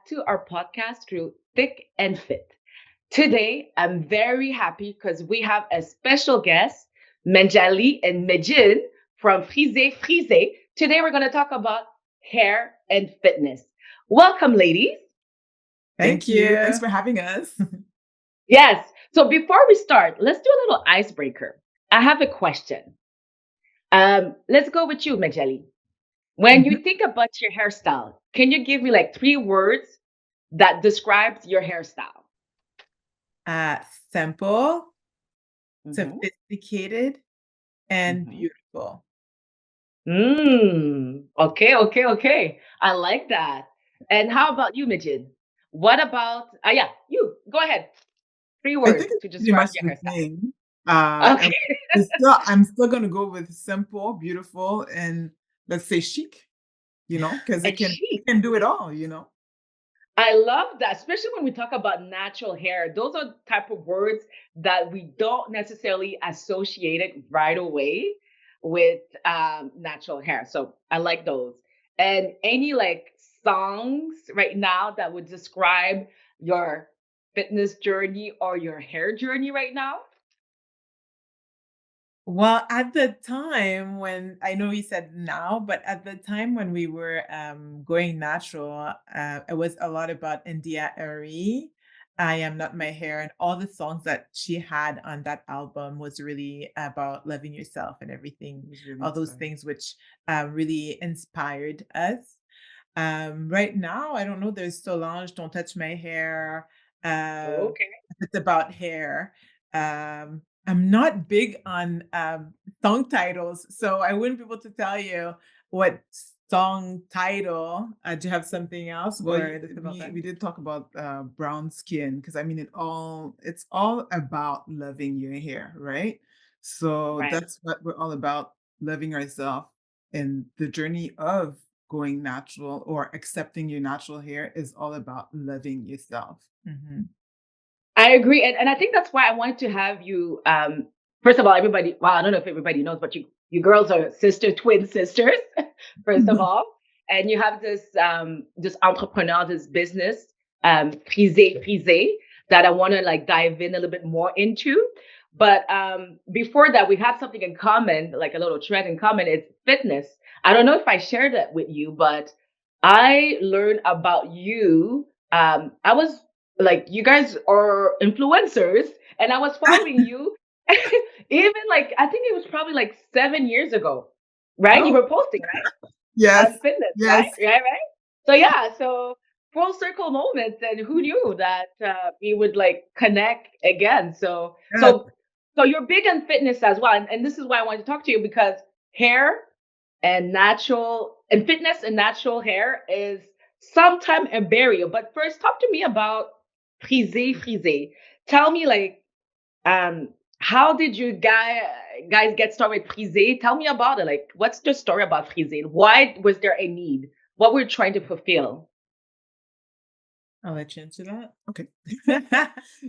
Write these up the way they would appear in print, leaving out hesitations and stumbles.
to our podcast through Thick and Fit. Today, I'm very happy because we have a special guest, Mendjaly and Medgine from Frize. Today, we're going to talk about hair and fitness. Welcome, ladies. Thank Thank you. you. Thanks for having us. Yes. So before we start, let's do a little icebreaker. I have a question. Let's go with you, Mendjaly. When Mhm. you think about your hairstyle, can you give me like three words that describes your hairstyle? Uh, Simple, Mm-hmm. sophisticated, and Mm-hmm. beautiful. Okay. I like that. And how about you, Mijin? What about, yeah, you go ahead. Three I words think it's to pretty describe much your the hairstyle. same. Okay. And I'm still gonna go with simple, beautiful, and let's say chic, because And it chic. can do it all. I love that, especially when we talk about natural hair. Those are the type of words that we don't necessarily associate it right away with natural hair. So I like those. And any like songs right now that would describe your fitness journey or your hair journey right now? Well, at the time when I know you said now, but at the time when we were going natural, it was a lot about India Ari. I am not my hair, and all the songs that she had on that album was really about loving yourself and everything, It was really all those inspiring. things which really inspired us. Right now, I don't know. There's Solange, "Don't Touch My Hair." Uh, Okay. if it's about hair. I'm not big on song titles, so I wouldn't be able to tell you what song title. Do you have something else, Well, or that's about we that? we did talk about brown skin because I mean it's all about loving your hair, right? So Right. that's what we're all about, loving ourselves, and the journey of going natural or accepting your natural hair is all about loving yourself. Hmm. I agree. And I think that's why I wanted to have you first of all, everybody, well, I don't know if everybody knows, but you girls are twin sisters, first of all. And you have this entrepreneur, this business, Frize, that I want to like dive in a little bit more into. But before that, we have something in common, like a little thread in common. It's fitness. I don't know if I shared that with you, but I learned about you. I was like, you guys are influencers, and I was following you even like I think it was probably like 7 years ago, right? You Oh, were posting, right? yes, On fitness, yes. right. So yeah, so full circle moments, and who knew that we would like connect again? So Yes. so you're big on fitness as well, and this is why I wanted to talk to you because hair and fitness and natural hair is sometimes a barrier. But first, talk to me about Frize. Tell me like um how did you guys get started with Frize? Tell me about it. Like, what's the story about Frize? Why was there a need? What we're trying to fulfill? I'll let you answer that. Okay.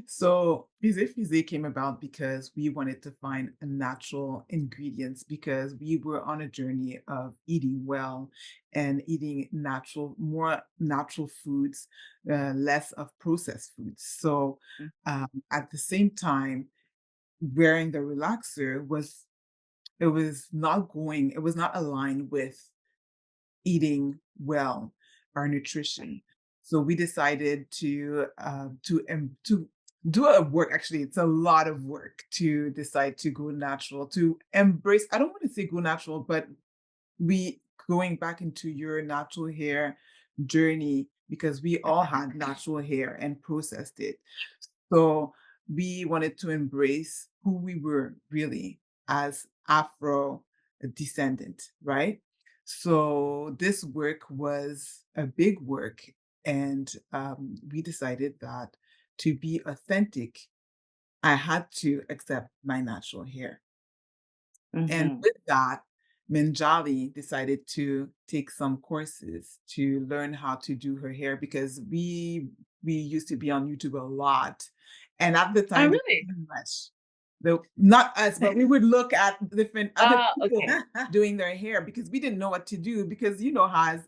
So Fize came about because we wanted to find a natural ingredients because we were on a journey of eating well and eating more natural foods, less of processed foods. So at the same time, wearing the relaxer it was not aligned with eating well, our nutrition. So we decided to do a work. Actually, it's a lot of work to decide to go natural, to embrace. I don't want to say go natural, but we going back into your natural hair journey because we all had natural hair and processed it. So we wanted to embrace who we were really as Afro descendant, right? So this work was a big work, and we decided that to be authentic, I had to accept my natural hair. And Mm-hmm. with that, Mendjaly decided to take some courses to learn how to do her hair because we used to be on YouTube a lot. And at the Oh, time there really? wasn't much. Though not us, but we would look at different other people Okay. doing their hair because we didn't know what to do because you know how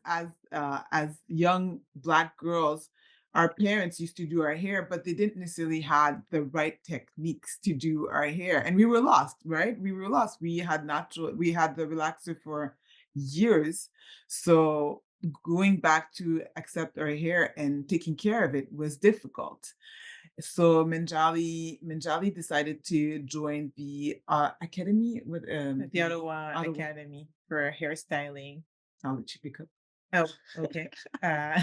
as young black girls our parents used to do our hair, but they didn't necessarily had the right techniques to do our hair. And we were lost, right? We were lost. We had the relaxer for years. So going back to accept our hair and taking care of it was difficult. So Mendjaly decided to join the academy with The Ottawa Ottawa. Academy for hairstyling. I'll let you pick up. Oh, okay. Uh,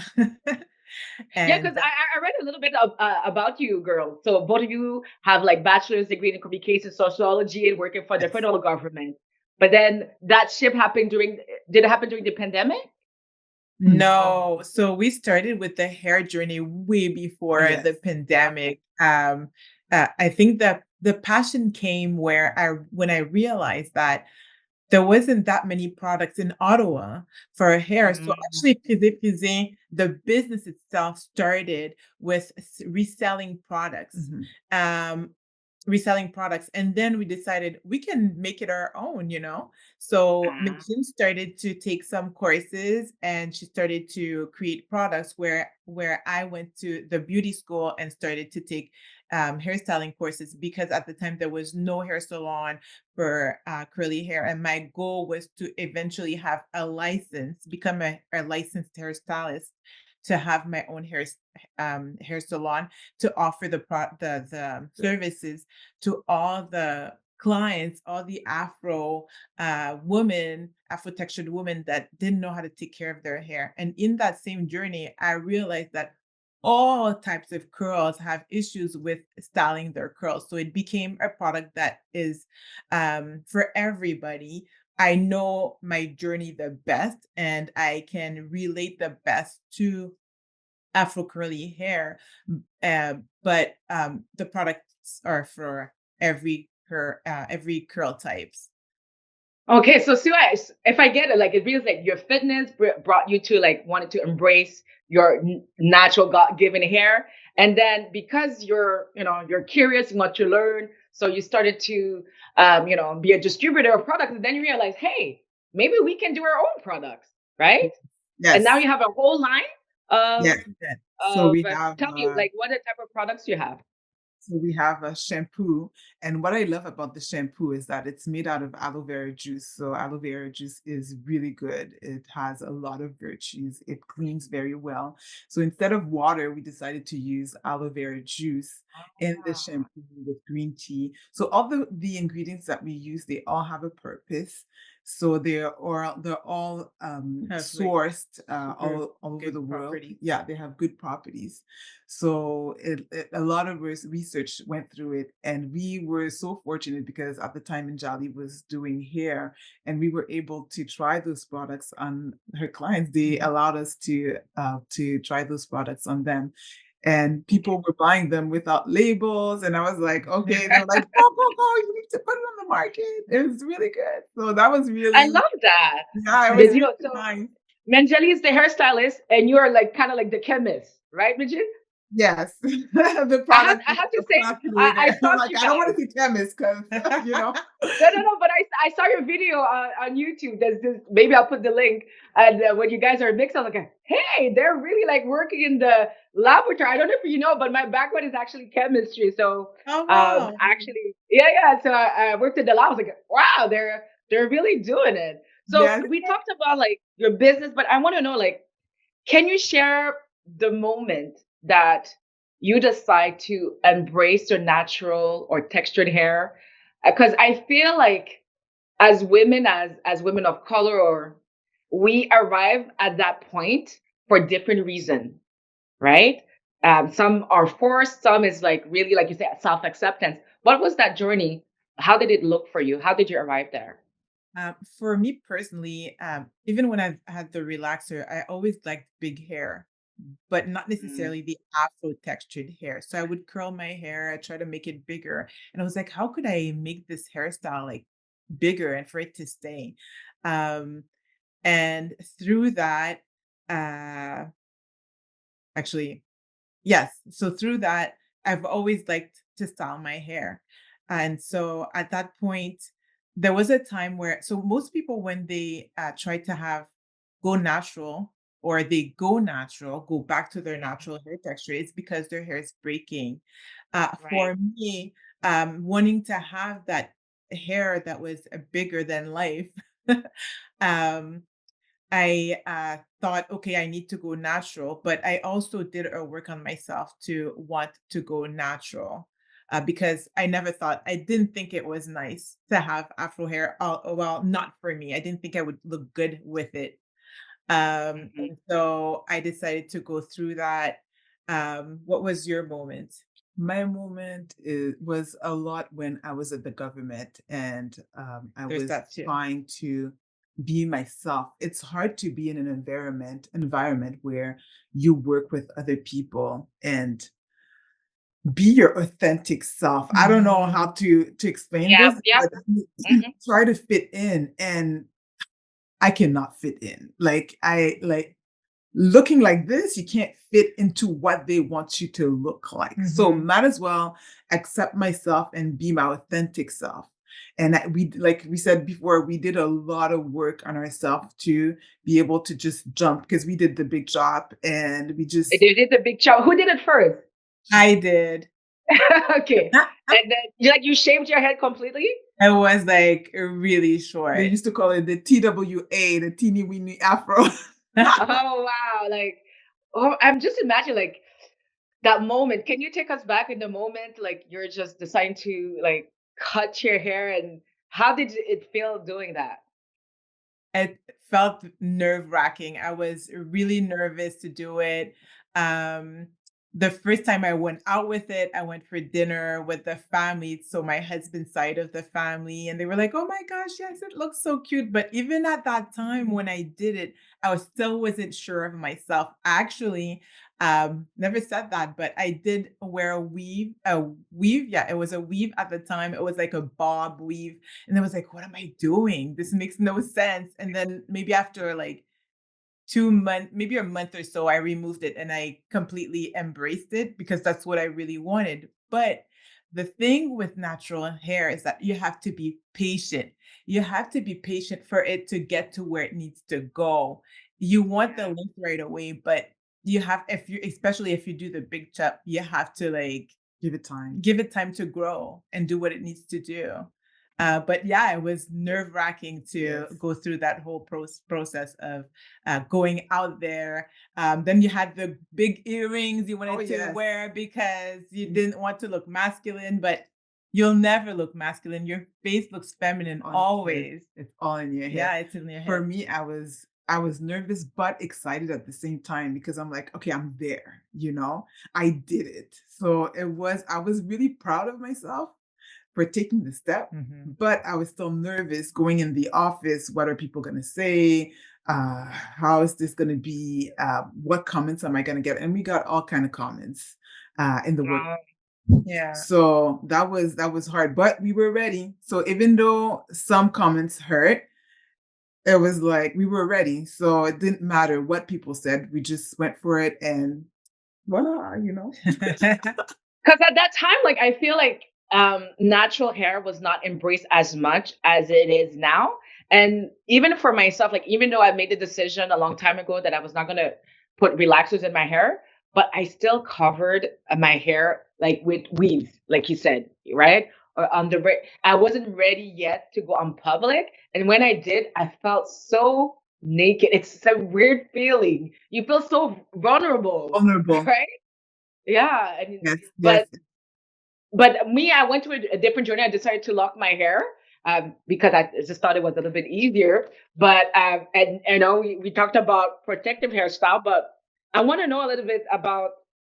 Yeah, and because I read a little bit about you girls. So both of you have like bachelor's degree in communication sociology and working for the Yes. federal government. But then that shift happened did it happen during the pandemic? no, so we started with the hair journey way before the Yes. pandemic. I think that the passion came when I realized that there wasn't that many products in Ottawa for hair. So Mm. actually, the business itself started with reselling products. Mhm. Um, reselling products, and then we decided we can make it our own, so Ah. Medgine started to take some courses, and she started to create products where I went to the beauty school and started to take hairstyling courses, because at the time there was no hair salon for curly hair, and my goal was to eventually have a license, become a licensed hairstylist, to have my own hair salon, to offer the services to all the clients, all the Afro textured women that didn't know how to take care of their hair. And in that same journey, I realized that all types of curls have issues with styling their curls. So it became a product that is for everybody. I know my journey the best, and I can relate the best to Afro curly hair, but the products are for every curl types. Okay, so Sue, if I get it, like it feels like your fitness brought you to like wanted to embrace your natural God-given hair, and then because you're curious and want to learn, so you started to be a distributor of products, and then you realize, hey, maybe we can do our own products, right? And now Yes. you have a whole line of Yes. So we have tell me like what type of products you have. a shampoo, and what I love about the shampoo is that it's made out of aloe vera juice. So aloe vera juice is really good. It has a lot of virtues. It cleans very well. So instead of water, we decided to use aloe vera juice in the Ah. shampoo with green tea. So all the ingredients that we use, they all have a purpose. So they're all Have like sourced super all over good the world. properties. Yeah, they have good properties. So a lot of research went through it, and we were so fortunate because at the time Mendjaly was doing hair, and we were able to try those products on her clients. They allowed us to try those products on them, and people were buying them without labels. And I was like, okay. They were like, go, you need to put it on the market. It was really good. So that was I really, love that. yeah, it was Did really you so nice. Mendjaly is the hairstylist, and you're like kind of like the chemist, right, Bridget? Yes, the product I have to say, I creator. stalked Like, you I don't want guys. to say chemist because, you know. No, but I saw your video on YouTube. There's this, maybe I'll put the link. And when you guys are mixed, I'm like, hey, they're really like working in the laboratory. I don't know if you know, but my background is actually chemistry. So, Oh wow. actually, yeah. So I worked in the lab. I was like, wow, they're really doing it. So Yes. we talked about like your business, but I want to know like, can you share the moment that you decide to embrace your natural or textured hair? Because I feel like as women, as women of color, or we arrive at that point for different reasons, right? Some are forced, some is like really, like you said, self acceptance. What was that journey? How did it look for you? How did you arrive there? For me personally, even when I've had the relaxer, I always liked big hair, but not Mm. necessarily the afro textured hair. So I would curl my hair, I try to make it bigger. And I was like, how could I make this hairstyle like bigger and for it to stay? Um, and through that, uh, actually, yes. So through that, I've always liked to style my hair. And so at that point, there was a time where, so most people, when they try to go natural, or they go natural, go back to their natural hair texture, it's because their hair is breaking. Right. For me, wanting to have that hair that was bigger than life, um, I thought, okay, I need to go natural, but I also did a work on myself to want to go natural because I didn't think it was nice to have afro hair. Well, not for me. I didn't think I would look good with it. Mhm. And so I decided to go through that. What was your moment? My moment was a lot when I was at the government and I There's was that too. trying to be myself. It's hard to be in an environment where you work with other people and be your authentic self. I don't know how Mhm. to explain Yep. this, Yep. but you Mhm. try to fit in and I cannot fit in. Like looking like this, you can't fit into what they want you to look like. So Mhm. might as well accept myself and be my authentic self. And like we said before, we did a lot of work on ourselves to be able to just jump because we did the big job and we They just did the big chop. Who did it first? I did. Okay. And then you shaved your head completely? I was like really they short. used to call it the TWA, the teeny weeny afro. Oh wow. Like, oh, I'm just imagining like that moment. Can you take us back in the moment? Like you're just deciding to like cut your hair, and how did it feel doing that? It felt nerve-wracking. I was really nervous to do it. Um, the first time I went out with it, I went for dinner with the family, so my husband's side of the family, and they were like, "Oh my gosh, yes, it looks so cute." But even at that time when I did it, I was still wasn't sure of myself. Actually, never said that, but I did wear a weave. Yeah, it was a weave at the time. It was like a bob weave and I was like, what am I doing? This makes no sense. And then maybe after like 2 months, maybe a month or so, I removed it and I completely embraced it because that's what I really wanted. But the thing with natural hair is that you have to be patient. You have to be patient for it to get to where it needs to go. You want the Yeah. length right away, but you have, if you, especially if you do the big chop, you have to like Give it time. give it time to grow and do what it needs to do. But yeah, it was nerve wracking to Yes. go through that whole process of going out there. Then you had the big earrings you Oh wanted to yes. wear because you Mm, didn't want to look masculine, but you'll never look masculine. Your face looks feminine on your head. always. It's all in your head. Yeah, it's in your For head. me, I was nervous but excited at the same time because I'm like, okay, I'm there, I did it. So I was really proud of myself for taking the step, Hmm. but I was still nervous going in the office. What are people going to say? How is this going to be? What comments am I going to get? And we got all kind of comments in the work. Wow. Yeah. So that was hard, but we were ready. So even though some comments hurt, it was like we were ready. So it didn't matter what people said. We just went for it and voila. Because at that time, like I feel like natural hair was not embraced as much as it is now. And even for myself, like even though I made the decision a long time ago that I was not gonna put relaxers in my hair, but I still covered my hair like with weaves, like you said, right? Or on the I wasn't ready yet to go on public, and when I did, I felt so naked. It's a weird feeling. You feel so vulnerable, Vulnerable. right? Yeah, and Yes, yes. but me, I went to a different journey. I decided to lock my hair because I just thought it was a little bit easier. But and you know, we talked about protective hairstyle, but I want to know a little bit about,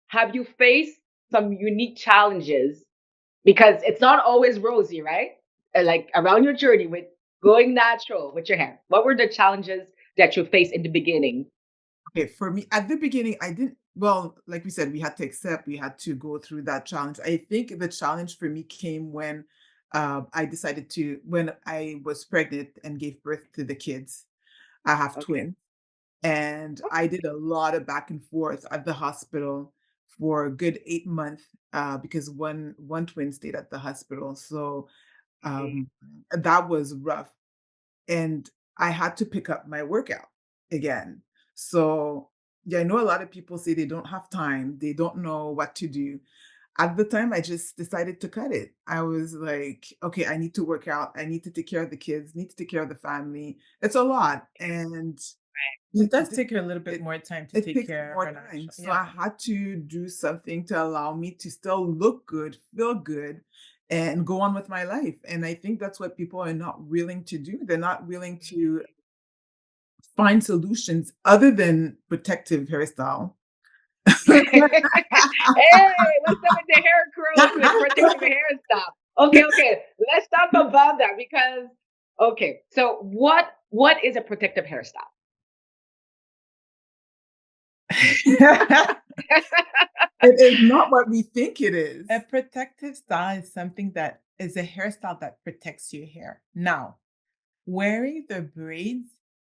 have you faced some unique challenges, because it's not always rosy, right? Like around your journey with going natural with your hair. What were the challenges that you faced in the beginning? Okay, for me, at the beginning, I didn't, well, like we said, we had to go through that challenge. I think the challenge for me came when when I was pregnant and gave birth to the kids. I have Okay. twins, and I did a lot of back and forth at the hospital for a good 8 months because one twin stayed at the hospital. So Okay. um, that was rough. And I had to pick up my workout again. So yeah, I know a lot of people say they don't have time, they don't know what to do. At the time, I just decided to cut it. I was like, okay, I need to work out. I need to take care of the kids, need to take care of the family. It's a lot. And It it, does it, take you a little bit it more time to it take takes care of more an time. actual, So yeah. I had to do something to allow me to still look good, feel good, and go on with my life. And I think that's what people are not willing to do. They're not willing to find solutions other than protective hairstyle. Hey, what's up with the hair curls with protective hairstyle? Okay, okay. Let's talk about that because okay. So what is a protective hairstyle? It is not what we think it A is. protective style is something that is a hairstyle that protects your hair. Now, wearing the braids,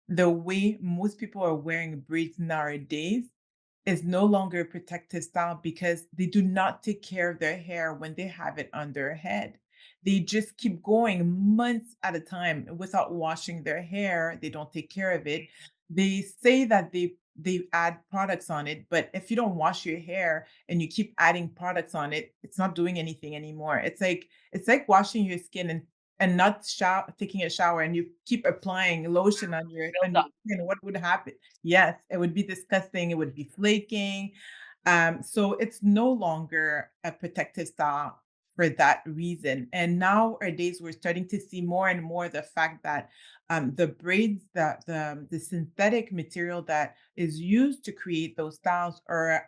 the way most people are wearing braids nowadays, is no longer a protective style because they do not take care of their hair when they have it on their head. They just keep going months at a time without washing their hair. They don't take care of it. They say that they add products on it, but if you don't wash your hair and you keep adding products on it, it's not doing anything anymore. It's like washing your skin and not taking a shower and you keep applying lotion on Build up. skin. What would happen? Yes, it would be disgusting. It would be flaking. So it's no longer a protective style for that reason. And nowadays, we're starting to see more and more the fact that the braids, that the synthetic material that is used to create those styles are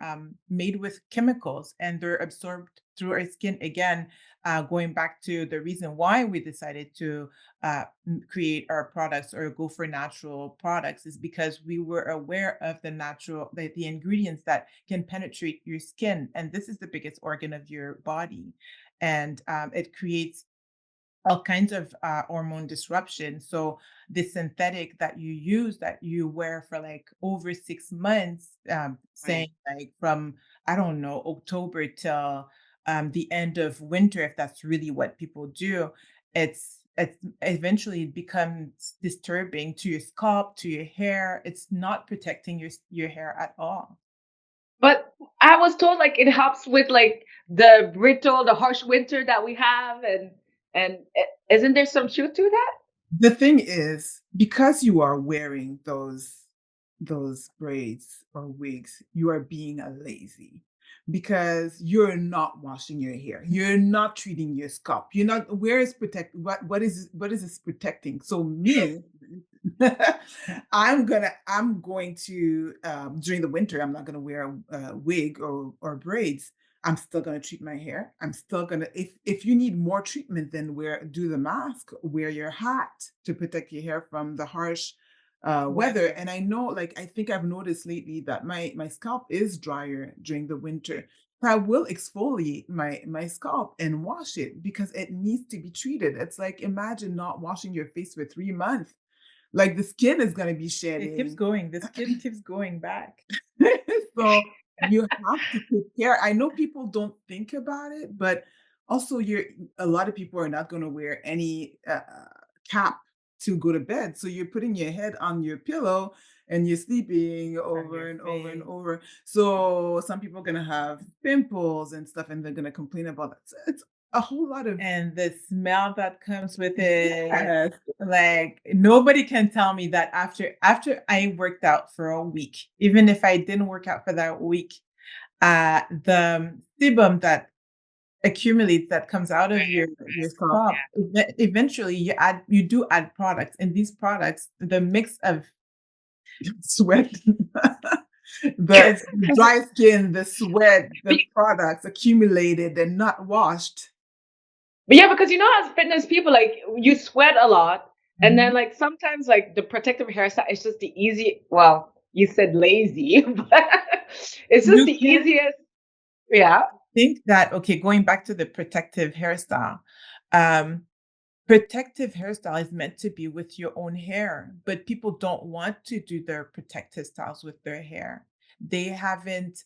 made with chemicals and they're absorbed through our skin again. Going back to the reason why we decided to create our products or go for natural products is because we were aware of the ingredients that can penetrate your skin, and this is the biggest organ of your body, and it creates all kinds of hormone disruption. So the synthetic that you use, that you wear for like over 6 months, saying Right. like from, I don't know, October till the end of winter, if that's really what people do, it's eventually it becomes disturbing to your scalp, to your hair. It's not protecting your hair at all. But I was told like it helps with like the brittle, the harsh winter that we have, and isn't there some truth to that? The thing is, because you are wearing those braids or wigs, you are being a lazy because you're not washing your hair. You're not treating your scalp. You're not where is protect what is this protecting? So me, I'm going to during the winter, I'm not gonna wear a wig or braids. I'm still gonna treat my hair. I'm still gonna if you need more treatment, then do the mask, wear your hat to protect your hair from the harsh weather. Weather. And I know, like I think I've noticed lately that my scalp is drier during the winter. So I will exfoliate my scalp and wash it because it needs to be treated. It's like imagine not washing your face for 3 months. Like the skin is gonna be It keeps shedding. going. The skin keeps going back. So you have to take care. I know people don't think about it, but also a lot of people are not going to wear any cap to go to bed. So you're putting your head on your pillow and you're sleeping On your over and over and face. over. So some people are going to have pimples and stuff and they're going to complain about that. So it's a whole lot of And the smell that comes with it, yes. like, nobody can tell me that after I worked out for a week, even if I didn't work out for that week, the sebum that accumulates, that comes out of your Scalp scalp, eventually you do add products, and these products, the mix of sweat. Yes. The dry skin, the sweat, the products accumulated and not washed. But yeah, because you know, as fitness people, like you sweat a lot, and then Mhm. like sometimes like the protective hairstyle is just the easy. Well, you said lazy, but it's just you the can easiest. Yeah. think that, okay, going back to the um, protective hairstyle is meant to be with your own hair, but people don't want to do their protective styles with their hair. They haven't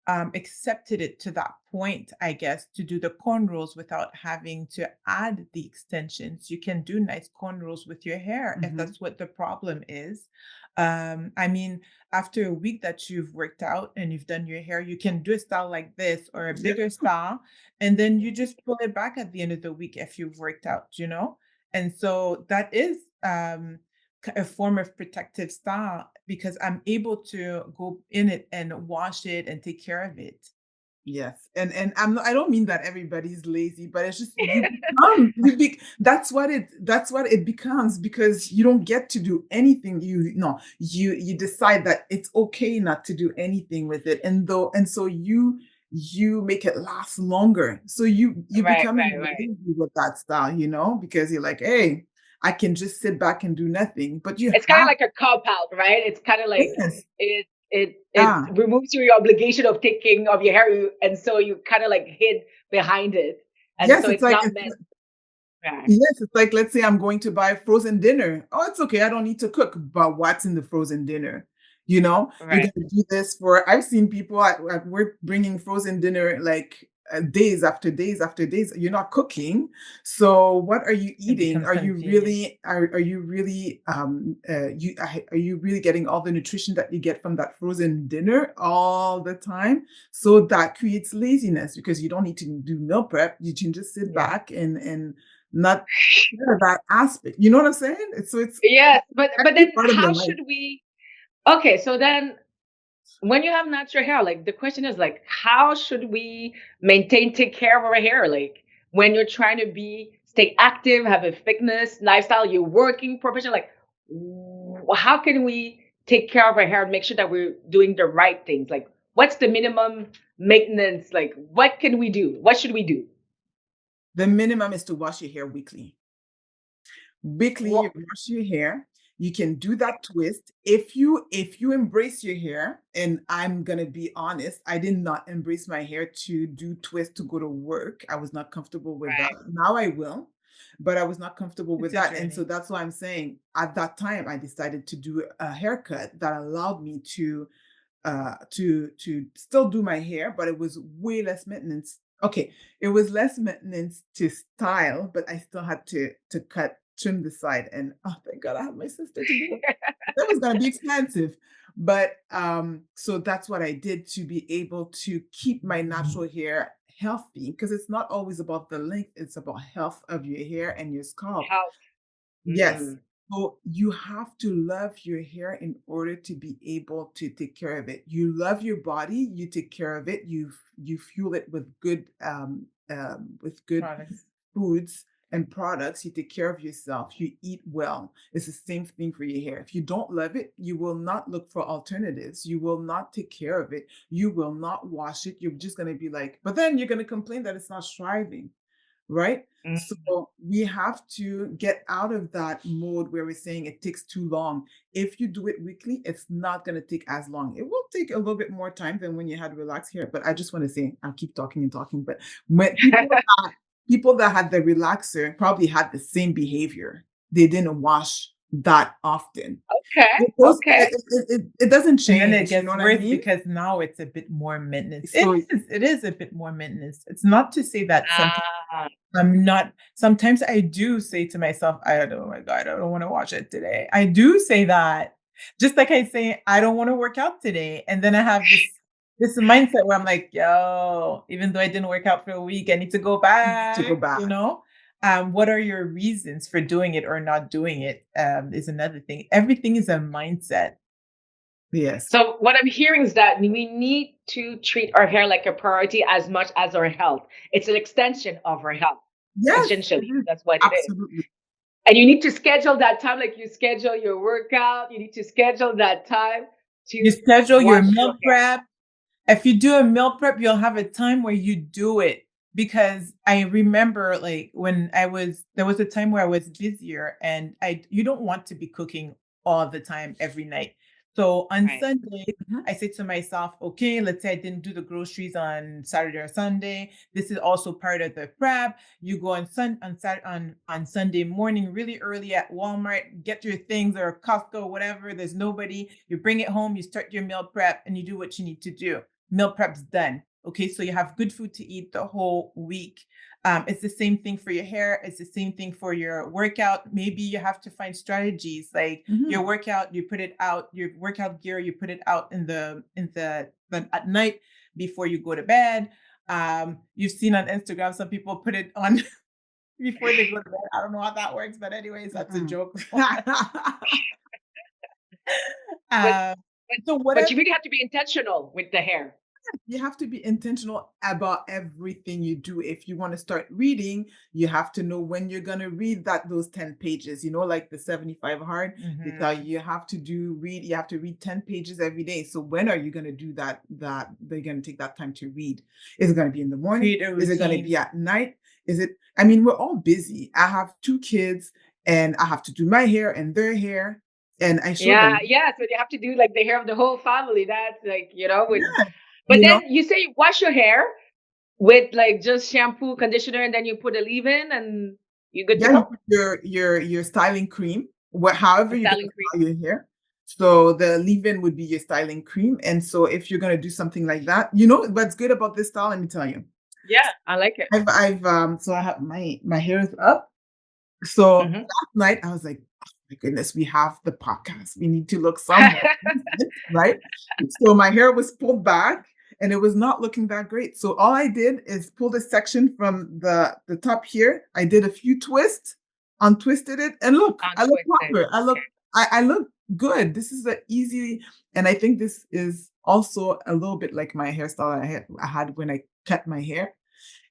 accepted it to that point, I guess, to do the cornrows without having to add the extensions. You can do nice cornrows with your hair if Mhm. that's what the problem is. I mean, after a week that you've worked out and you've done your hair, you can do a style like this or a Yep. bigger style, and then you just pull it back at the end of the week if you've worked out, you know? And so that is a form of protective style because I'm able to go in it and wash it and take care of it. Yes, and I don't mean that everybody's lazy, but it's just that's what it becomes because you don't get to do anything. You decide that it's okay not to do anything with it, and so you make it last longer. So you Right, becoming right, right. lazy with that style, because you're like, hey, I can just sit back and do nothing, but you It's kind of have like a cop out, right? It's kind of like yes, it yeah. removes you your obligation of taking of your hair, and so you kind of like hid behind it, and Yes, so it's it's like not meant. Right, yes, it's like let's say I'm going to buy frozen dinner. Oh, it's okay. I don't need to cook. But what's in the frozen dinner? You're right. gonna do this for. I've seen people at work bringing frozen dinner like days after days after days. You're not cooking, so what are you It eating? becomes Are you convenient. really are you really getting all the nutrition that you get from that frozen dinner all the time? So that creates laziness because you don't need to do meal prep. You can just sit Yeah. back and not care that aspect. You know what I'm saying? It's Yes, but actually then part of your how life. should we? Okay, so then when you have natural hair, like the question is like, how should we maintain, take care of our hair? Like when you're trying to stay active, have a fitness lifestyle, you're working professional, like how can we take care of our hair and make sure that we're doing the right things? Like what's the minimum maintenance? Like what can we do? What should we do? The minimum is to wash your hair weekly. Weekly, you What? wash your hair. You can do that twist. If you embrace your hair, and I'm gonna be honest, I did not embrace my hair to do twist to go to work. I was not comfortable with that. Right. Now I will, but I was not comfortable It's with a that. And so journey. that's why I'm saying at that time I decided to do a haircut that allowed me to still do my hair, but it was way less maintenance. Okay, it was less maintenance to style, but I still had to trim the side. And oh, thank God I have my sister to do it. That was gonna be expensive. But so that's what I did to be able to keep my natural hair healthy because it's not always about the length, it's about health of your hair and your scalp. Health. Yes. Mm. So you have to love your hair in order to be able to take care of it. You love your body, you take care of it, you fuel it with good Products. foods and products, you take care of yourself, you eat well. It's the same thing for your hair. If you don't love it, you will not look for alternatives. You will not take care of it. You will not wash it. You're just going to be like, but then you're going to complain that it's not striving, right? Mm. So we have to get out of that mode where we're saying it takes too long. If you do it weekly, it's not going to take as long. It will take a little bit more time than when you had relaxed hair. But I just want to say, I'll keep talking and talking. But when people that had the relaxer probably had the same behavior. They didn't wash that often. Okay. It goes, Okay. it doesn't And then it change. You know gets what I worse mean? because now it's a bit more maintenance. So It is a bit more maintenance. It's not to say that sometimes Ah. I'm not sometimes I do say to myself, I don't oh my God, I don't want to watch it today. I do say that. Just like I say, I don't want to work out today. And then I have this mindset where I'm like, yo, even though I didn't work out for a week, I need to go to go back, you back. know? What are your reasons for doing it or not doing it? Is another thing. Everything is a mindset. Yes. So what I'm hearing is that we need to treat our hair like a priority as much as our health. It's an extension of our health, Yes, it essentially. is. That's what it is. Absolutely. And you need to schedule that time like you schedule your workout. You need to schedule that time You to schedule your wash your meal hair. prep. If you do a meal prep, you'll have a time where you do it. Because I remember like when there was a time where I was busier and you don't want to be cooking all the time every night. So on Right. Sunday, Mhm. I say to myself, okay, let's say I didn't do the groceries on Saturday or Sunday. This is also part of the prep. You go on Sunday morning really early at Walmart, get your things or Costco, whatever. There's nobody. You bring it home, you start your meal prep, and you do what you need to do. meal prep's done. Okay, so you have good food to eat the whole week. It's the same thing for your hair. It's the same thing for your workout. Maybe you have to find strategies like your Mhm. workout, you put it out, your workout gear, you put it out at night before you go to bed. You've seen on Instagram some people put it on before they go to bed. I don't know how that works, but anyways, that's a Mm-mm. joke. but um, but so but whatever. you really have to be intentional with the hair. You have to be intentional about everything you do. If you want to start reading, you have to know when you're going to read those 10 pages, like the 75 hard. They tell you Mhm. you have to read 10 pages every day. So when are you going to do that they're going to take that time to read? Is it going to be in the morning? Create a Is it going to routine. be at night? I mean, we're all busy. I have 2 kids and I have to do my hair and their hair and I show Yeah, them. yeah. So you have to do like the hair of the whole family. That's like, with, Yeah, but you know, then you say you wash your hair with like just shampoo, conditioner, and then you put a leave-in and you're good to yeah, you go. put your styling cream, however A you're gonna styling cream. style your hair. So the leave-in would be your styling cream. And so if you're gonna do something like that, what's good about this style, let me tell you. Yeah, I like it. So I have my hair is up. So Hmm. last night I was like, oh my goodness, we have the podcast. We need to look somewhat decent, right? So my hair was pulled back and it was not looking that great. So all I did is pull this section from the top here. I did a few twists, untwisted it, and look, I look Untwisted. proper. I look good. This is a easy, and I think this is also a little bit like my hairstyle I had when I cut my hair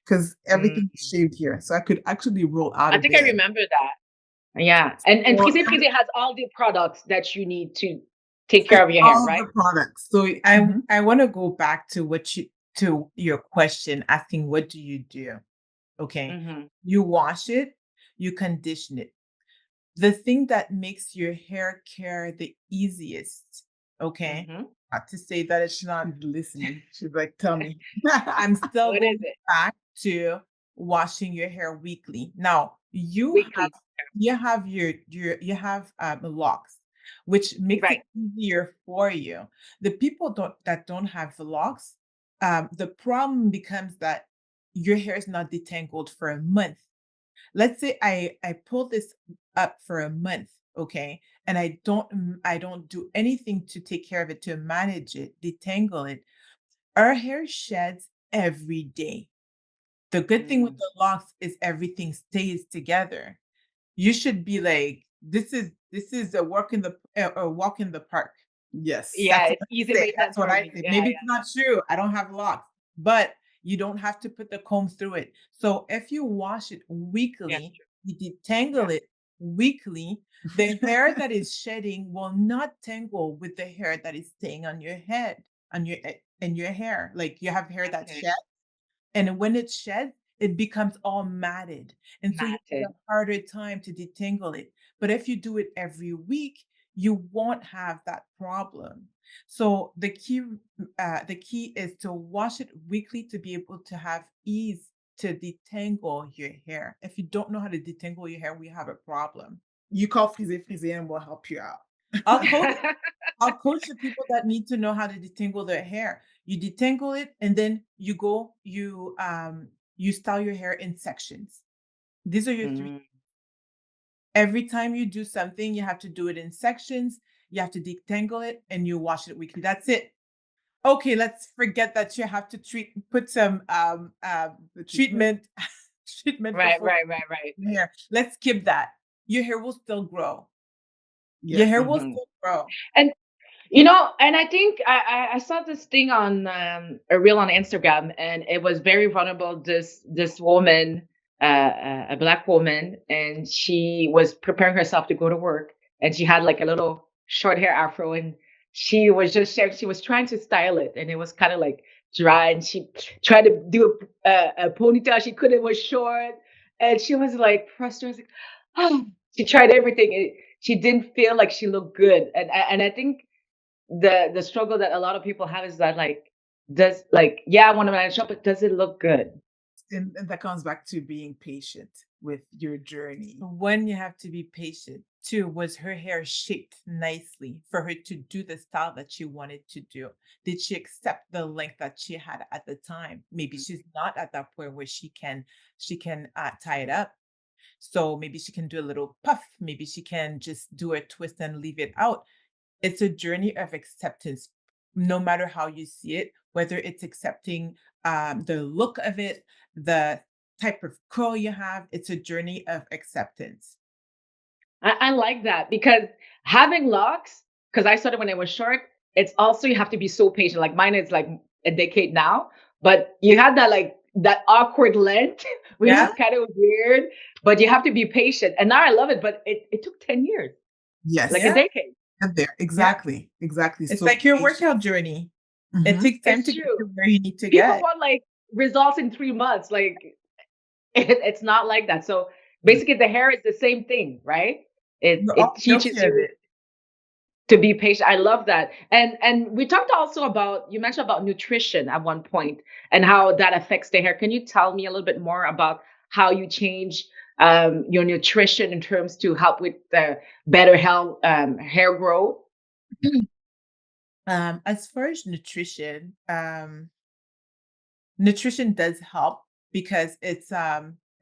because Mm. everything is shaved here. So I could actually roll out I of think I bed. remember that. Yeah, and So Frize has all the products that you need to take it's care of your hair, all right? the products. So I want to go back to your question asking what do you do? Okay. Hmm. You wash it, you condition it. The thing that makes your hair care the easiest, okay? Hmm. Not to say that it's not. she's listening. She's like, tell me. I'm still What is going it? back to washing your hair weekly. Now, Weekly. you have locks, which makes it Right. easier for you. The people that don't have locks, the problem becomes that your hair is not detangled for a month. Let's say I pull this up for a month, okay, and I don't do anything to take care of it, to manage it, detangle it. Our hair sheds every day. The good thing with Mm. the locks is everything stays together. You should be like, this is a walk in the park. Yes. Yeah, That's what it's I easy say. maintenance That's what for I me. say. Yeah, Maybe it's yeah. not true. I don't have locks, but you don't have to put the comb through it. So if you wash it Yeah, weekly, true. you Yeah. detangle it weekly, the hair that is shedding will not tangle with the hair that is staying on your head, in your hair. Like you have hair that Okay. sheds, and when it sheds, it becomes all matted. And so you have Matted. a harder time to detangle it. But if you do it every week, you won't have that problem. So the key is to wash it weekly to be able to have ease to detangle your hair. If you don't know how to detangle your hair, we have a problem. You call Frize and we'll help you out. I'll coach I'll coach the people that need to know how to detangle their hair. You detangle it and then you style your hair in sections. These are your three. Mm. Every time you do something, you have to do it in sections. You have to detangle it and you wash it weekly. That's it. Okay, let's forget that you have to put some The treatment. treatment treatment for Right, full right, right, right. hair. Let's skip that. Your hair will still grow. Your hair Yes. will Hmm. still grow. And and I think I saw this thing on a reel on Instagram, and it was very vulnerable. This woman, a black woman, and she was preparing herself to go to work, and she had like a little short hair afro, and she was trying to style it, and it was kind of like dry, and she tried to do a ponytail. She couldn't; it was short, and she was like frustrated. Like, oh. She tried everything. She didn't feel like she looked good, and I think the struggle that a lot of people have is that like does like yeah I want to manage up but does it look good and that comes back to being patient with your journey. One, you have to be patient. Two, was her hair shaped nicely for her to do the style that she wanted to do? Did she accept the length that she had at the time? Maybe she's not at that point where she can tie it up. So maybe she can do a little puff. Maybe she can just do a twist and leave it out. It's a journey of acceptance, no matter how you see it, whether it's accepting the look of it, the type of curl you have. It's a journey of acceptance. I like that because having locks, because I started when I was short, it's also you have to be so patient. Like mine is like a decade now, but you had that like that awkward length, which Yeah. is kind of weird, but you have to be patient. And now I love it, but it took 10 years, like Yes, a Yeah. decade. and there, Yeah. exactly, exactly. It's So like your patient. workout journey. It Mhm. takes time It's to get true. to where you need to People get. want like results in 3 months. Like it's not like that. So Mm. basically the hair is the same thing, right? It We're it all teaches guilty of you it. to be patient. I love that. And we talked also about you mentioned about nutrition at one point and how that affects the hair. Can you tell me a little bit more about how you change your nutrition in terms to help with the better health hair growth? As far as nutrition does help because it's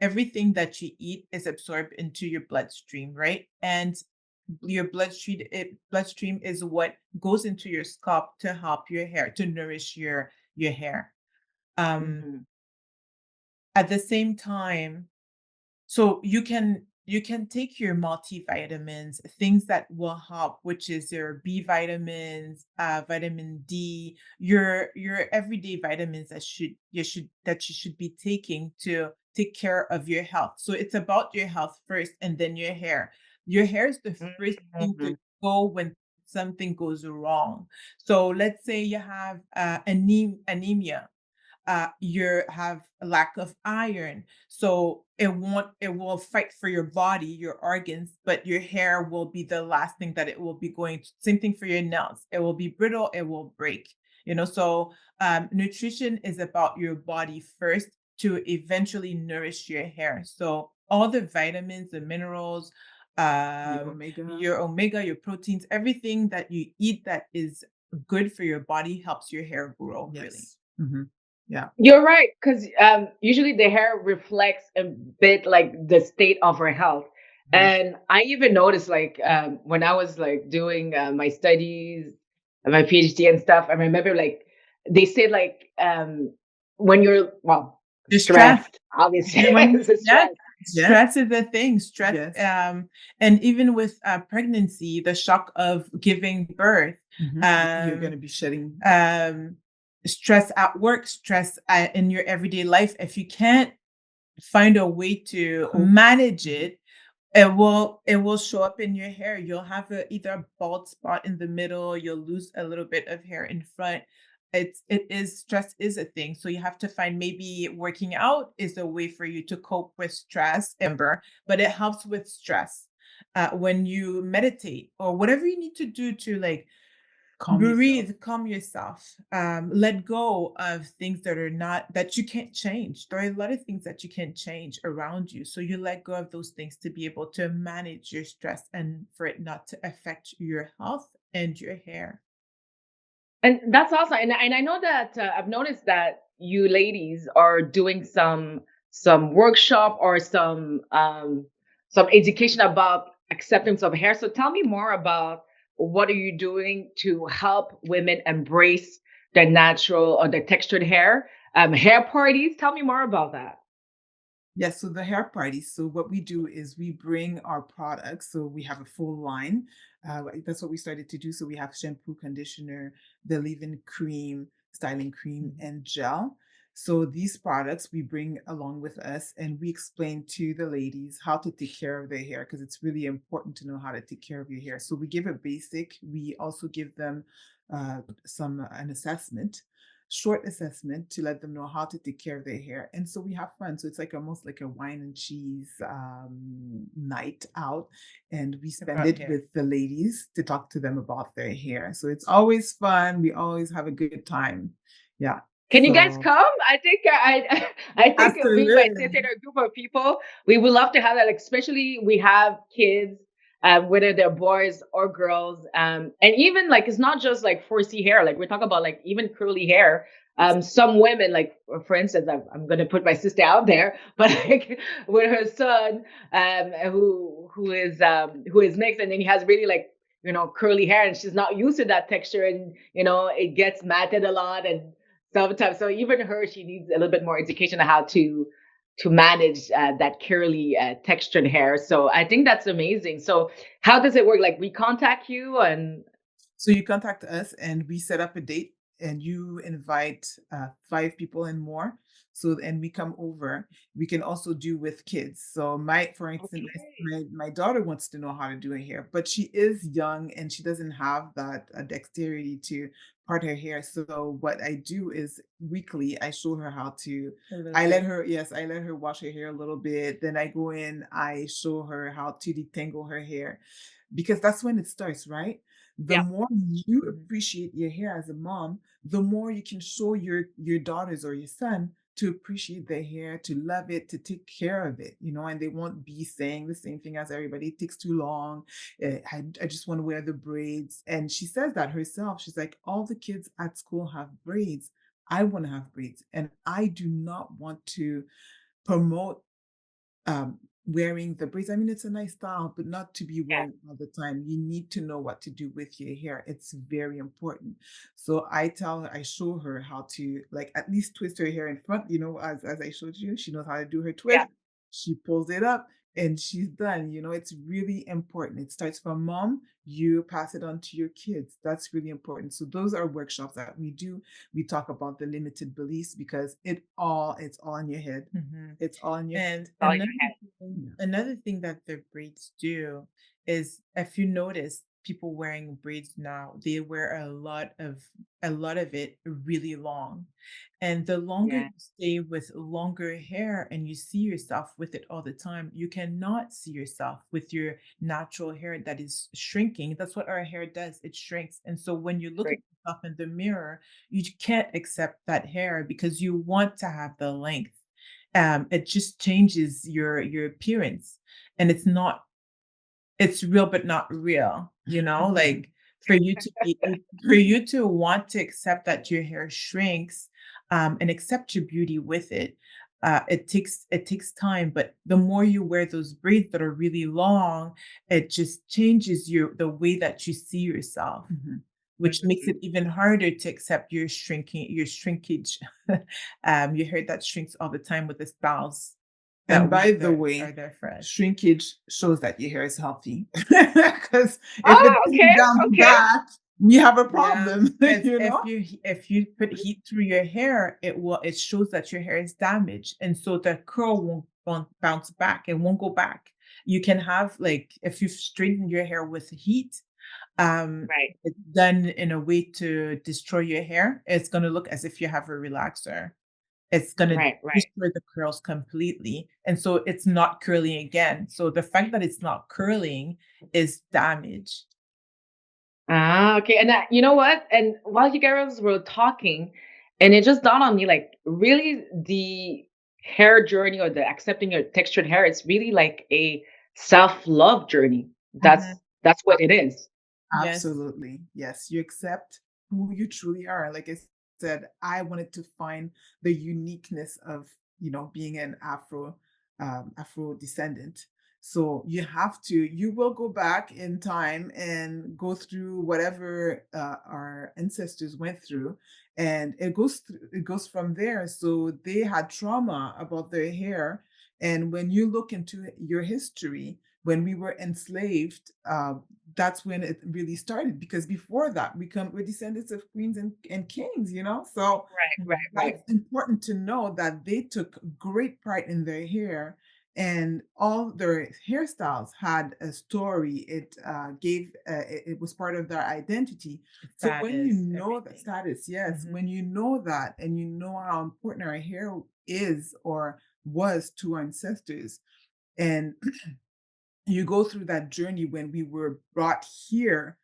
everything that you eat is absorbed into your bloodstream, right? And your bloodstream is what goes into your scalp to help your hair, to nourish your hair. Um, Mhm. at the same time, so you can take your multivitamins, things that will help, which is your B vitamins, vitamin D, your everyday vitamins that you should be taking to take care of your health. So it's about your health first and then your hair. Your hair is the first thing to Mhm. go when something goes wrong. So let's say you have anemia, you have a lack of iron, so it will fight for your body, your organs, but your hair will be the last thing that it will be going to. Same thing for your nails, it will be brittle, it will break. So nutrition is about your body first to eventually nourish your hair. So all the vitamins, the minerals, Your omega. your omega, your proteins, everything that you eat that is good for your body helps your hair grow, really. Yes. Yeah. You're right, because usually the hair reflects a bit like the state of her health. Yes. And I even noticed, like, when I was like doing my studies, my PhD and stuff, I remember like they said like when you're well The stress. stressed, obviously, When it's a yeah, stress. Yes. stress is the thing. Stress, Yes. and even with pregnancy, the shock of giving birth, You're going um, to be shedding. um, stress at work, stress in your everyday life. If you can't find a way to Cope. manage Mhm. it, it will show up in your hair. You'll have either a bald spot in the middle, you'll lose a little bit of hair in front. It is stress is a thing. So you have to find, maybe working out is a way for you to cope with stress, but it helps with stress. When you meditate or whatever you need to do to like Calm yourself. breathe, calm yourself, let go of things that you can't change. There are a lot of things that you can't change around you. So you let go of those things to be able to manage your stress and for it not to affect your health and your hair. And that's awesome. And I know that I've noticed that you ladies are doing some workshop or some education about acceptance of hair. So tell me more about what are you doing to help women embrace their natural or their textured hair? Hair parties. Tell me more about that. Yes, so the hair party. So what we do is we bring our products. So we have a full line. That's what we started to do. So we have shampoo, conditioner, the leave-in cream, styling cream, Mhm. and gel. So these products we bring along with us, and we explain to the ladies how to take care of their hair because it's really important to know how to take care of your hair. So we give a basic. We also give them some an assessment, short assessment to let them know how to take care of their hair. And so we have fun. So it's like almost like a wine and cheese night out. And we spend About it hair. with the ladies to talk to them about their hair. So it's always fun. We always have a good time. Yeah. Can you guys So come? I think I think me, my sister, absolutely. and a group of people, we would love to have that. Like, especially we have kids, whether they're boys or girls, and even like it's not just like 4C hair. Like we're talking about like even curly hair. Some women, like for instance, I'm gonna put my sister out there, but like with her son, who is mixed, and then he has really like curly hair, and she's not used to that texture, and it gets matted a lot, and sometimes. So even her, she needs a little bit more education on how to manage that curly textured hair. So I think that's amazing. So how does it work? Like we contact you and So you contact us and we set up a date and you invite 5 people and more. So and we come over. We can also do with kids. So for instance, okay, my daughter wants to know how to do her hair, but she is young and she doesn't have that dexterity to part her hair. So what I do is weekly, I show her how to. A little I let bit. her, yes, I let her wash her hair a little bit. Then I go in, I show her how to detangle her hair because that's when it starts, right? The yeah, more you Mhm. appreciate your hair as a mom, the more you can show your daughters or your son to appreciate their hair, to love it, to take care of it, and they won't be saying the same thing as everybody. It takes too long. I just want to wear the braids. And she says that herself. She's like, all the kids at school have braids. I want to have braids. And I do not want to promote wearing the braids. I mean, it's a nice style, but not to be yeah, wearing all the time. You need to know what to do with your hair. It's very important. So I show her how to like at least twist her hair in front, as I showed you. She knows how to do her yeah, twist. She pulls it up and she's done. It's really important. It starts from mom, you pass it on to your kids. That's really important. So those are workshops that we do. We talk about the limited beliefs because it's all in your head. Mhm. It's all in your head. And all in your head. Yeah. another thing that the braids do is if you notice people wearing braids now, they wear a lot of it really long. And the longer Yeah, you stay with longer hair and you see yourself with it all the time, you cannot see yourself with your natural hair that is shrinking. That's what our hair does. It shrinks. And so when you look at great. yourself in the mirror, you can't accept that hair because you want to have the length. It just changes your appearance, and it's real but not real, like for you to want to accept that your hair shrinks, and accept your beauty with it. It takes time, but the more you wear those braids that are really long, it just changes the way that you see yourself, Mhm. which makes Mhm. it even harder to accept your shrinkage. You heard that shrinks all the time with the styles And that by we the that are way, there for us. shrinkage shows that your hair is healthy. Because if Oh, it's okay, going down to okay. that, we have a Yeah, problem, because you if know? you put heat through your hair, it shows that your hair is damaged, and so the curl won't bounce back. It won't go back. You can have like if you straighten your hair with heat, Right, it's done in a way to destroy your hair. It's gonna look as if you have a relaxer. It's gonna right. destroy the curls completely, and so it's not curling again. So the fact that it's not curling is damage. Ah, okay. And you know what? And while you guys were talking, and it just dawned on me, like, really, the hair journey or the accepting your textured hair, it's really like a self-love journey. That's Mhm. that's what it is. Yes. Absolutely. Yes, you accept who you truly are. Like I said, I wanted to find the uniqueness of, being an Afro descendant. So you will go back in time and go through whatever our ancestors went through, and it goes from there. So they had trauma about their hair, and when you look into your history, when we were enslaved, that's when it really started because before that we're descendants of queens and kings, so Right, Mhm. right, right, that's important to know that they took great pride in their hair, and all their hairstyles had a story. It was part of their identity. So when you Status, know that everything. status, yes, when Mhm. you know that and you know how important our hair is or was to our ancestors, and you go through that journey when we were brought here,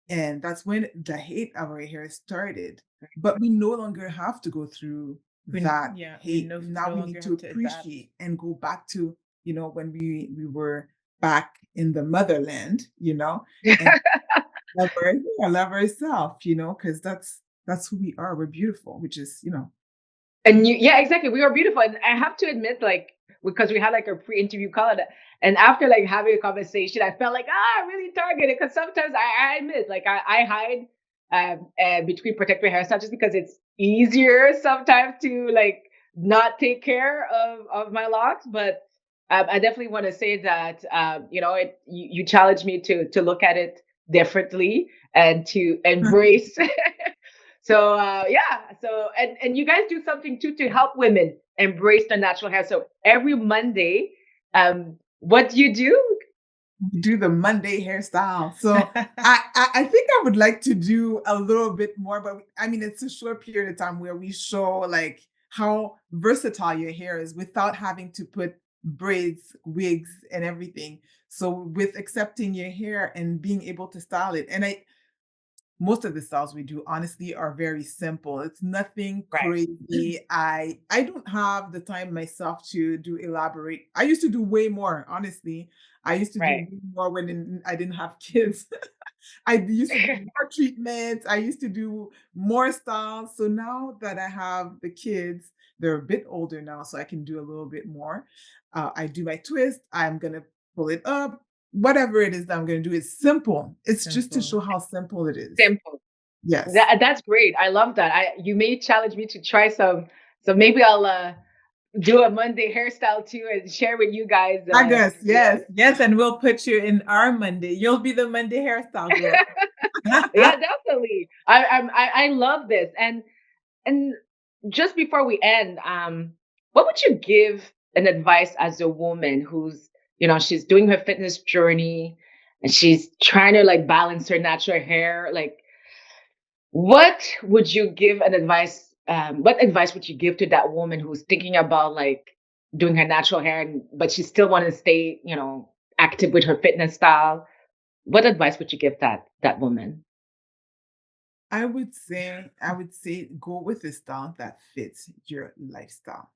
And that's when the hate of our hair started. But we no longer have to go through that We hate. Now no we need longer to have to adapt. appreciate and go back to, when we were back in the motherland, and love ourselves, because that's who we are. We're beautiful, which is, And yeah, exactly. We were beautiful. And I have to admit, like, because we had like a pre-interview call, and after like having a conversation, I felt like, really targeted. Because sometimes I admit, like, I hide between protective hairstyles just because it's easier sometimes to like not take care of my locks. But I definitely want to say that, you challenged me to look at it differently and to embrace. So yeah, so and you guys do something too to help women embrace their natural hair. So every Monday, what do you do? do the Monday hairstyle. So I think I would like to do a little bit more, but I mean it's a short period of time where we show like how versatile your hair is without having to put braids, wigs, and everything. So with accepting your hair and being able to style it. And most of the styles we do honestly are very simple. It's nothing Right, crazy. I don't have the time myself to do elaborate. I used to do way more, honestly. I used to do right. way more when I didn't have kids. I used to do more treatments. I used to do more styles. So now that I have the kids, they're a bit older now, so I can do a little bit more. I do my twist. I'm gonna pull it up. Whatever it is that I'm gonna do is simple. It's just to Simple. show how simple it is. Simple. Yes. That's great. I love that. You may challenge me to try some. So maybe I'll do a Monday hairstyle too and share with you guys. I guess, yes. Yes, and we'll put you in our Monday. You'll be the Monday hairstyle girl. Yeah, definitely. I love this. And just before we end, what would you give an advice as a woman who's, she's doing her fitness journey and she's trying to like balance her natural hair? Like, what would you give an advice? What advice would you give to that woman who's thinking about like doing her natural hair, but she still want to stay, active with her fitness style? What advice would you give that woman? I would say go with a style that fits your lifestyle.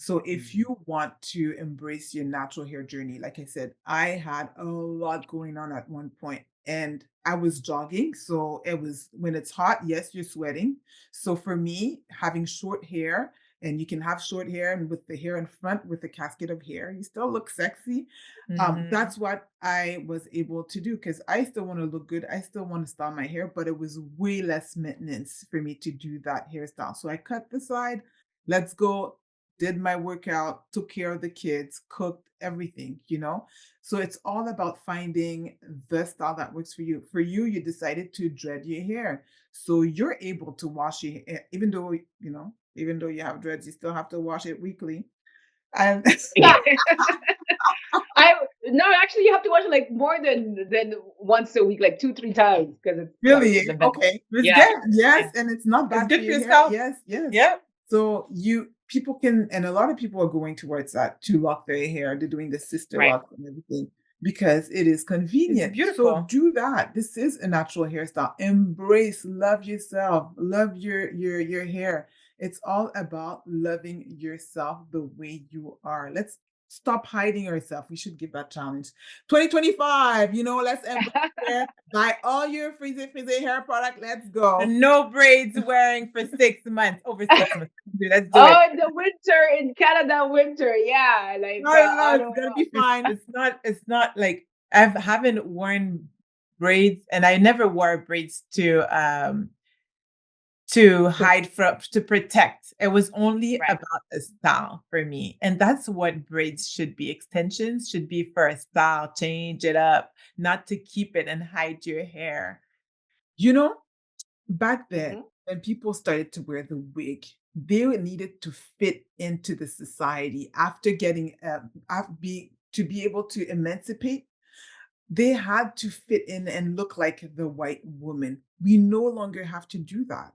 So if Mm. you want to embrace your natural hair journey, like I said, I had a lot going on at one point and I was jogging. So it was when it's hot, yes, you're sweating. So for me, having short hair, and you can have short hair and with the hair in front with the casket of hair, you still look sexy. Mhm. That's what I was able to do because I still want to look good. I still want to style my hair, but it was way less maintenance for me to do that hairstyle. So I cut the side. Let's go, did my workout, took care of the kids, cooked everything. So it's all about finding the style that works for you. For you, you decided to dread your hair. So you're able to wash your hair, even though you have dreads, you still have to wash it weekly. And I no, actually, you have to watch it like more than once a week, like 2, 3 times, because it's like really, the best. okay. It's Yeah, good. Yes, Yeah. and it's not It's bad for good for your hair. yourself. Yes, yes. Yeah. So people can, and a lot of people are going towards that to lock their hair. They're doing the sister right. lock and everything because it is It's convenient. So beautiful. do that. This is a natural hairstyle. Embrace, love yourself, love your hair. It's all about loving yourself the way you are. Let's stop hiding ourselves. We should give that challenge. 2025, let's embrace hair. Buy all your Frize hair product. Let's go. And no braids wearing for 6 months, over 6 months. Let's do Oh, it. in the winter in Canada, winter, yeah, like No, no, no, it's auto. gonna be fine. It's not like I haven't worn braids, and I never wore braids to hide from, to protect. It was only Right. about a style for me. And that's what braids should be. Extensions should be for a style, change it up, not to keep it and hide your hair. You know, back then, Mhm. when people started to wear the wig, they needed to fit into the society after getting to be able to emancipate. They had to fit in and look like the white woman. We no longer have to do that.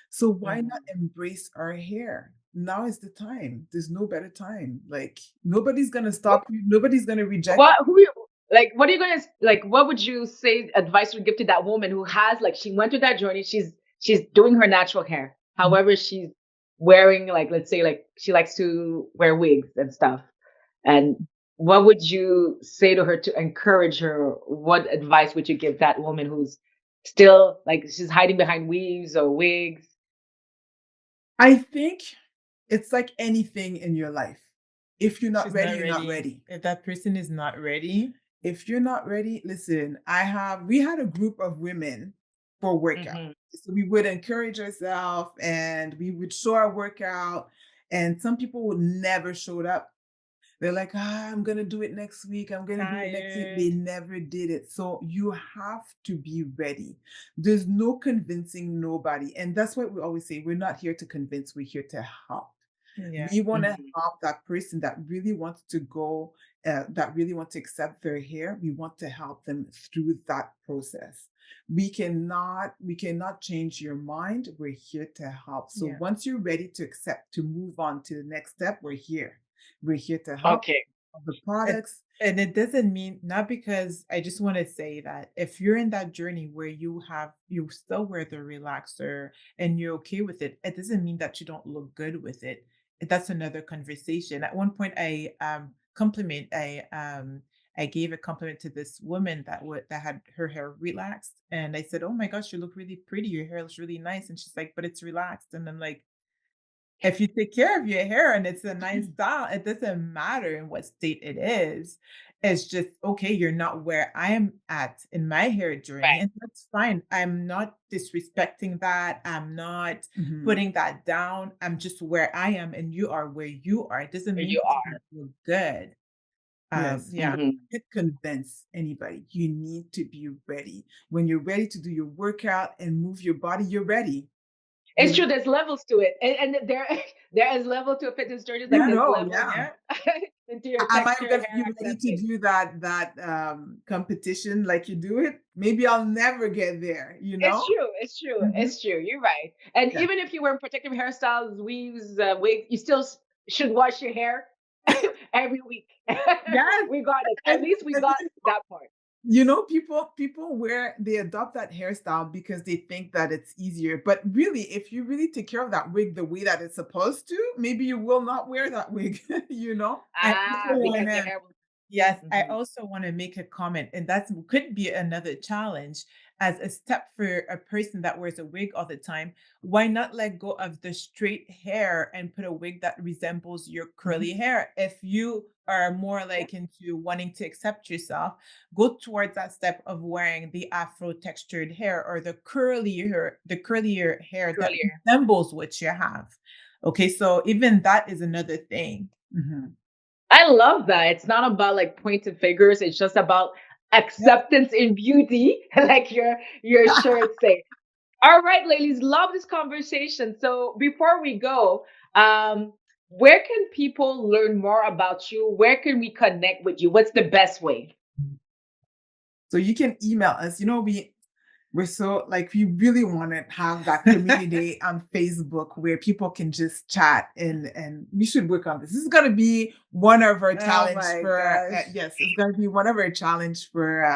So why not Mhm. embrace our hair? Now is the time. There's no better time. Like nobody's gonna What? stop you. Nobody's gonna reject What? you. Who? like, what are you gonna like? What would you say advice would give to that woman who has like she went through that journey? She's doing her natural hair. However, she's wearing like let's say like she likes to wear wigs and stuff. And what would you say to her to encourage her? What advice would you give that woman who's still like she's hiding behind weaves or wigs? I think it's like anything in your life. If you're not She's ready, not you're not ready. ready. If that person is not ready, If you're not ready, listen, we had a group of women for workout. Hmm. So we would encourage ourselves and we would show our workout. And some people would never showed up. They're like, I'm going to do it next week. I'm going to do it next week. They tired. never did it. So you have to be ready. There's no convincing nobody. And that's what we always say. We're not here to convince, we're here to help. Yeah. We want to Hmm. help that person that really wants to go, that really want to accept their hair. We want to help them through that process. We cannot change your mind. We're here to help. So Yeah. once you're ready to accept, to move on to the next step, we're here. We're here to help Okay. the And products. and it doesn't mean, not because, I just want to say that if you're in that journey where you still wear the relaxer and you're okay with it, it doesn't mean that you don't look good with it. That's another conversation. At one point, I gave a compliment to this woman that had her hair relaxed, and I said, "Oh my gosh, you look really pretty. Your hair looks really nice." And she's like, "But it's relaxed." And I'm like, if you take care of your hair and it's a nice style, it doesn't matter in what state it is. It's just, okay, you're not where I am at in my hair journey, Right. and that's fine. I'm not disrespecting that. I'm not Mhm. putting that down. I'm just where I am and you are where you are. It doesn't Where mean you that you are. don't look good. Yes, Yeah. you Hmm. can't convince anybody. You need to be ready. When you're ready to do your workout and move your body, you're ready. It's You true. There's levels to it, and there there is level to a fitness journey. you Like there's know, levels yeah. Yeah. into your Am I texture, gonna hair be ready to accepting. do that competition like you do it? Maybe I'll never get there, you It's know? true. It's true. Mhm. It's true. You're right. And Yeah. even if you wear protective hairstyles, weaves, wigs, you still should wash your hair every week. Yes. We got it. At And, least we and got that part. people wear they adopt that hairstyle because they think that it's easier. But really, if you really take care of that wig the way that it's supposed to, maybe you will not wear that wig, you know? I Ah, also because the wanna hair will. Yes, I Mhm. also want to make a comment, and that could be another challenge as a step for a person that wears a wig all the time. Why not let go of the straight hair and put a wig that resembles your Mhm. curly hair? If you are more Yeah, like into wanting to accept yourself, go towards that step of wearing the afro textured hair or the curlier hair that curlier. resembles what you have. Okay, so even that is another thing. Mhm. I love that. It's not about like pointed figures. It's just about acceptance in beauty, like your shirt say. All right, ladies, love this conversation. So before we go, where can people learn more about you? Where can we connect with you? What's the best way? So you can email us. We're so like we really want to have that community on Facebook where people can just chat and we should work on this. This is going to be one of our Oh challenge my for gosh. yes, it's going to be one of our challenge for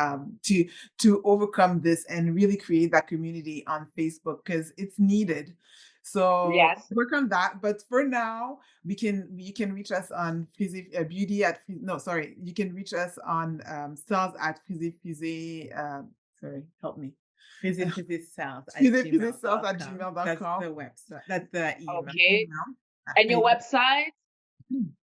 to overcome this and really create that community on Facebook because it's needed. So Yes, work on that. But for now, you can reach us on beauty at no sorry you can reach us on sales at sorry help me Sales at physicalself@gmail.com. That's the gmail.com. website. That's the okay. Email. And your And website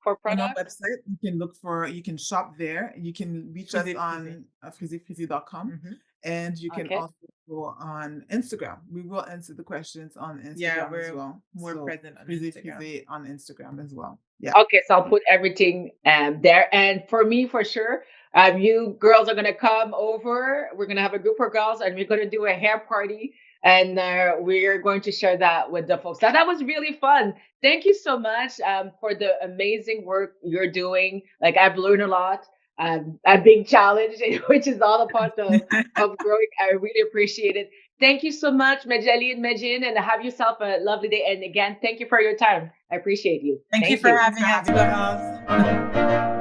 for on our products? website, you can shop there. You can reach us Physi Physi. on physicalself.com Mhm. and you can Okay. also go on Instagram. We will answer the questions on Yeah, Instagram as we're well. more So present on Instagram. on Instagram as well. Yeah. Okay, so I'll put everything there. And for me, for sure, you girls are gonna come over. We're gonna have a group of girls, and we're gonna do a hair party, and we're going to share that with the folks. That was really fun. Thank you so much for the amazing work you're doing. Like I've learned a lot. A big challenge, which is all a part of growing. I really appreciate it. Thank you so much, Mendjaly and Medgine, and have yourself a lovely day. And again, thank you for your time. I appreciate you. Thank you Thank for you. Thanks having for us, having us. girls.